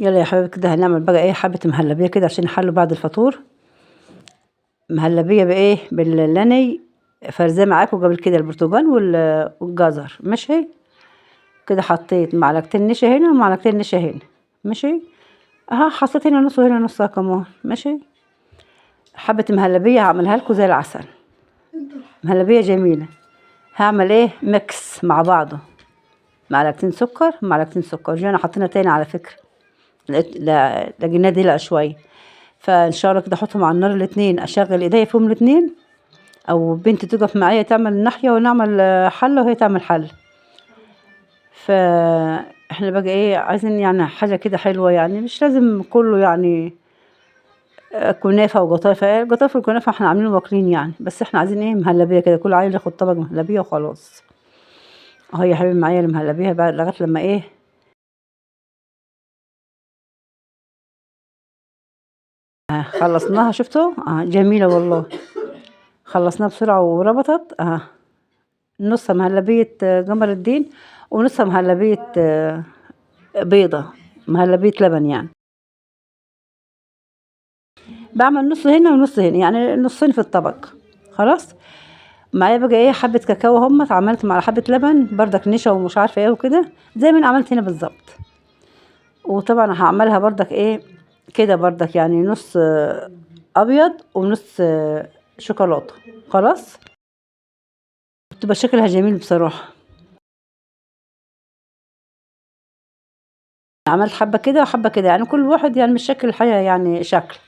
يلا يا حبايبي كده هنعمل بقى ايه حبة مهلبية كده عشان نحلوا بعد الفطور. مهلبية بايه باللاني فرزاه معاكم قبل كده البرتقال والجزر ماشي. كده حطيت معلقتين نشا هنا ومعلقتين نشا هنا ماشي. اها حطيت هنا نص وهنا نص كمان ماشي. حبة مهلبية هعملها لكم زي العسل، مهلبية جميلة. هعمل ايه ميكس مع بعضه، معلقتين سكر معلقتين سكر. جينا حطينا تاني على فكرة، لقيناه دلع شوية. فان شاء الله كده احطهم على النار الاتنين، اشغل ايديا فيهم الاتنين، او بنتي تقف معايا تعمل ناحية ونعمل حلة وهي تعمل حل. فاحنا بقى ايه عايزين يعني حاجة كده حلوة، يعني مش لازم كله يعني كنافة وقطايفة. القطايف والكنافة احنا عاملين واكلين يعني، بس احنا عايزين ايه مهلبية كده، كل عيل ياخد طبق مهلبية وخلاص. اهو يا حبيبي معايا المهلبية بقى لغاية لما ايه خلصناها. شفتوا جميلة والله، خلصناها بسرعة وربطت. نصها مهلبية قمر الدين ونصها مهلبية بيضة، مهلبية لبن يعني. بعمل نص هنا ونص هنا، يعني نصين في الطبق. خلاص معايا بقى ايه حبة كاكاو هم عملت مع حبة لبن بردك نشا ومش عارفة ايه وكده زي ما انا عملت هنا بالظبط. وطبعا هعملها بردك ايه كده بردك يعني نص ابيض ونص شوكولاتة. خلاص بتبقى شكلها جميل بصراحة. عملت حبة كده وحبة كده، يعني كل واحد يعني مش شكل الحاجة يعني شكل.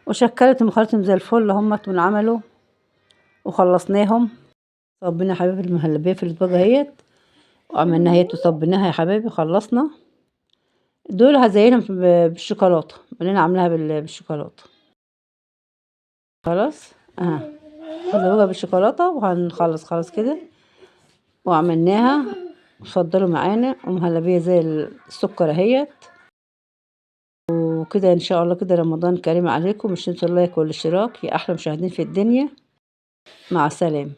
وشكلتهم وخلتهم زي الفل همت ونعملوا وخلصناهم. صبينا يا حبايبي المهلبية في الأطباق اهيت، وعملناها اهيت وصبيناها يا حبايبي خلصنا. دول هزينهم بالشوكولاتة، اللي عاملاها بالشوكولاتة. خلاص هدوقها بالشوكولاتة وهنخلص خلاص كده. وعملناها اتفضلوا معانا ومهلبية زي السكر اهيت. وكده ان شاء الله كده رمضان كريم عليكم، مش تنسوا اللايك والاشتراك يا احلى مشاهدين في الدنيا. مع السلامة.